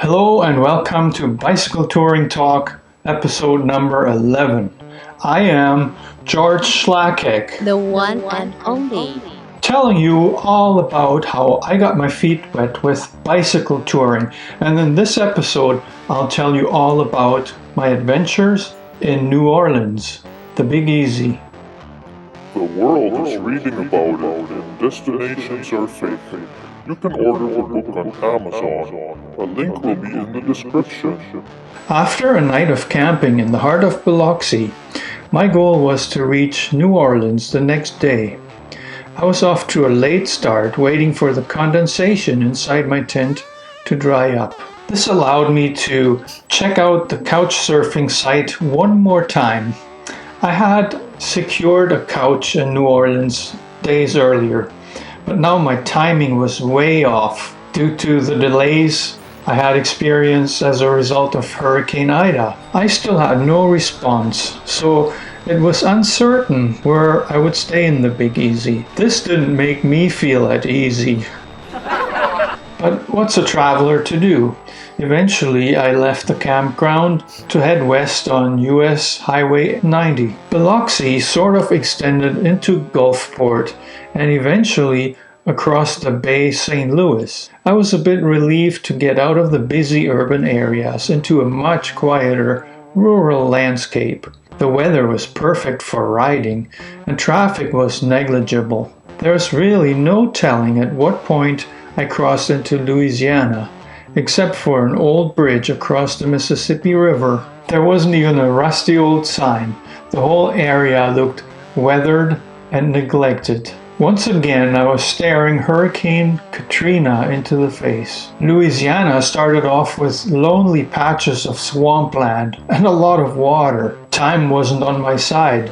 Hello and welcome to Bicycle Touring Talk, episode number 11. I am George Schlacek, The one and only. telling you all about how I got my feet wet with bicycle touring. And in this episode, I'll tell you all about my adventures in New Orleans, the Big Easy. The world is reading about it, and destinations are fake. You can order the book on Amazon. A link will be in the description. After a night of camping in the heart of Biloxi, my goal was to reach New Orleans the next day. I was off to a late start, waiting for the condensation inside my tent to dry up. This allowed me to check out the couch surfing site one more time. I had secured a couch in New Orleans days earlier, but now my timing was way off due to the delays I had experienced as a result of Hurricane Ida. I still had no response, so it was uncertain where I would stay in the Big Easy. This didn't make me feel at easy. But what's a traveler to do? Eventually, I left the campground to head west on US Highway 90. Biloxi sort of extended into Gulfport and eventually across the Bay St. Louis. I was a bit relieved to get out of the busy urban areas into a much quieter rural landscape. The weather was perfect for riding and traffic was negligible. There's really no telling at what point I crossed into Louisiana, except for an old bridge across the Mississippi River. There wasn't even a rusty old sign. The whole area looked weathered and neglected. Once again, I was staring Hurricane Katrina into the face. Louisiana started off with lonely patches of swampland and a lot of water. Time wasn't on my side.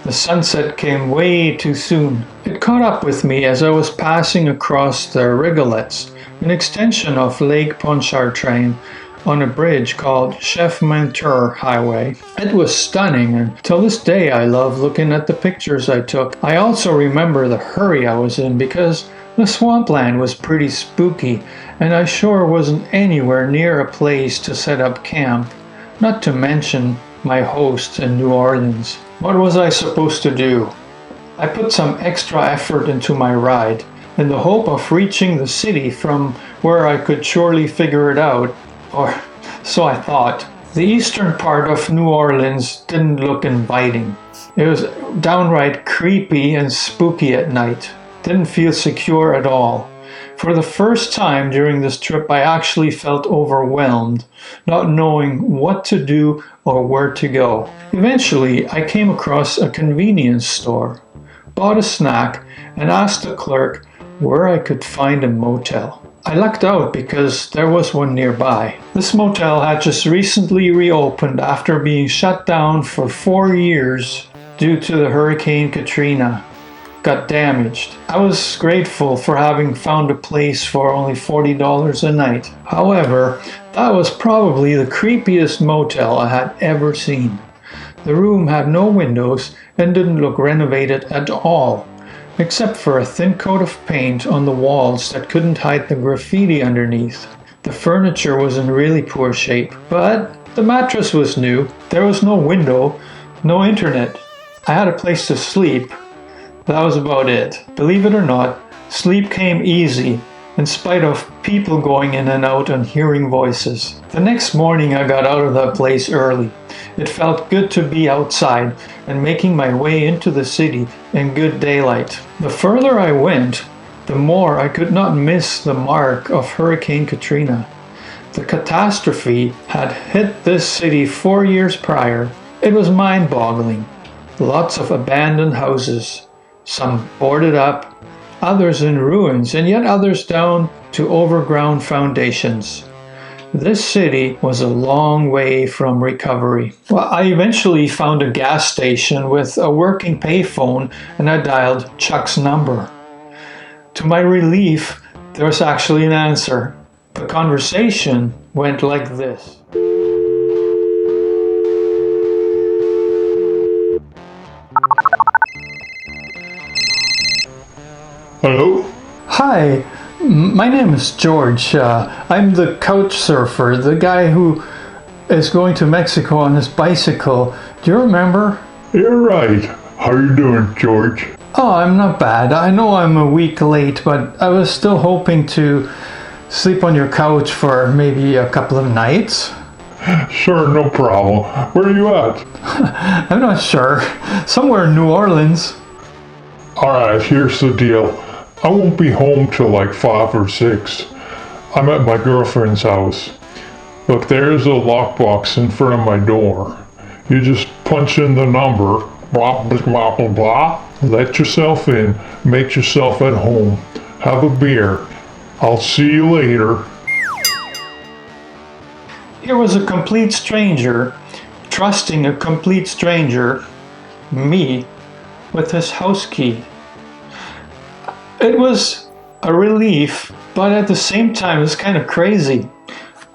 The sunset came way too soon. It caught up with me as I was passing across the Rigolets, an extension of Lake Pontchartrain, on a bridge called Chef Menteur Highway. It was stunning, and till this day I love looking at the pictures I took. I also remember the hurry I was in because the swampland was pretty spooky, and I sure wasn't anywhere near a place to set up camp, not to mention my hosts in New Orleans. What was I supposed to do? I put some extra effort into my ride, in the hope of reaching the city from where I could surely figure it out, or so I thought. The eastern part of New Orleans didn't look inviting. It was downright creepy and spooky at night. Didn't feel secure at all. For the first time during this trip, I actually felt overwhelmed, not knowing what to do or where to go. Eventually, I came across a convenience store, bought a snack, and asked the clerk where I could find a motel. I lucked out because there was one nearby. This motel had just recently reopened after being shut down for 4 years due to the Hurricane Katrina. Got damaged. I was grateful for having found a place for only $40 a night. However, that was probably the creepiest motel I had ever seen. The room had no windows and didn't look renovated at all, except for a thin coat of paint on the walls that couldn't hide the graffiti underneath. The furniture was in really poor shape, but the mattress was new. There was no window, no internet. I had a place to sleep. That was about it. Believe it or not, sleep came easy, in spite of people going in and out and hearing voices. The next morning I got out of that place early. It felt good to be outside and making my way into the city in good daylight. The further I went, the more I could not miss the mark of Hurricane Katrina. The catastrophe had hit this city 4 years prior. It was mind-boggling. Lots of abandoned houses, some boarded up, others in ruins, and yet others down to overground foundations. This city was a long way from recovery. Well, I eventually found a gas station with a working payphone and I dialed Chuck's number. To my relief, there was actually an answer. The conversation went like this. Hello? Hi, My name is George. I'm the couch surfer, the guy who is going to Mexico on his bicycle. Do you remember? You're right. How you doing, George? Oh, I'm not bad. I know I'm a week late, but I was still hoping to sleep on your couch for maybe a couple of nights. Sure, no problem. Where are you at? I'm not sure. Somewhere in New Orleans. Alright, here's the deal. I won't be home till like 5 or 6. I'm at my girlfriend's house. Look, there's a lockbox in front of my door. You just punch in the number, blah, blah, blah, blah, blah. Let yourself in, make yourself at home. Have a beer. I'll see you later. Here was a complete stranger, trusting a complete stranger, me, with his house key. It was a relief, but at the same time, it was kind of crazy.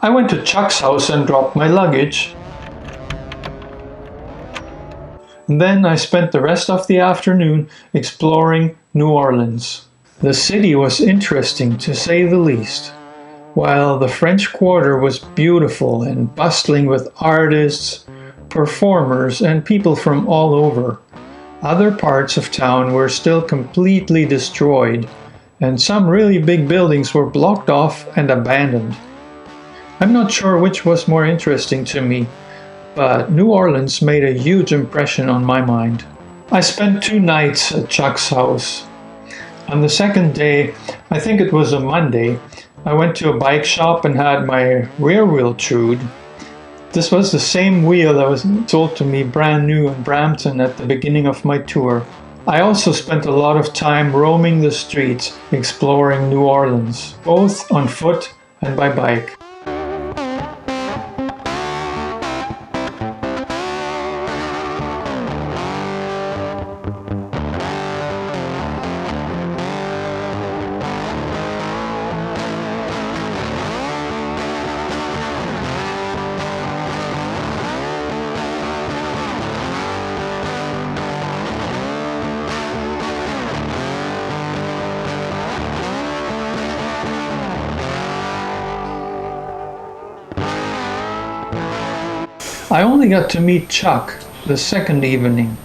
I went to Chuck's house and dropped my luggage. And then I spent the rest of the afternoon exploring New Orleans. The city was interesting, to say the least. While the French Quarter was beautiful and bustling with artists, performers, and people from all over, other parts of town were still completely destroyed, and some really big buildings were blocked off and abandoned. I'm not sure which was more interesting to me, but New Orleans made a huge impression on my mind. I spent 2 nights at Chuck's house. On the second day, I think it was a Monday, I went to a bike shop and had my rear wheel chewed. This was the same wheel that was sold to me brand new in Brampton at the beginning of my tour. I also spent a lot of time roaming the streets, exploring New Orleans, both on foot and by bike. I only got to meet Chuck the second evening.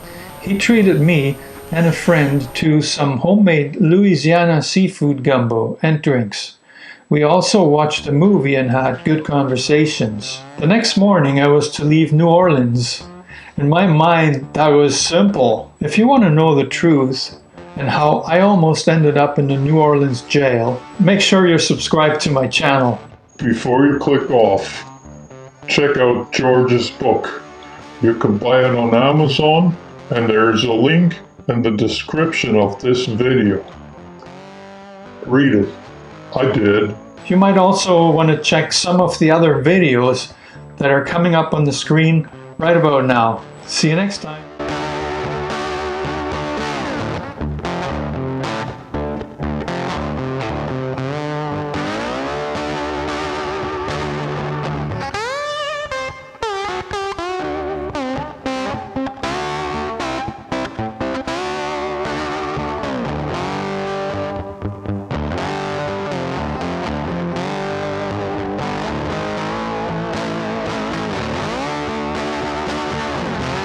He treated me and a friend to some homemade Louisiana seafood gumbo and drinks. We also watched a movie and had good conversations. The next morning I was to leave New Orleans. In my mind, that was simple. If you want to know the truth and how I almost ended up in the New Orleans jail, make sure you're subscribed to my channel. Before you click off, check out George's book. You can buy it on Amazon, and there's a link in the description of this video. Read it. I did. You might also want to check some of the other videos that are coming up on the screen right about now. See you next time.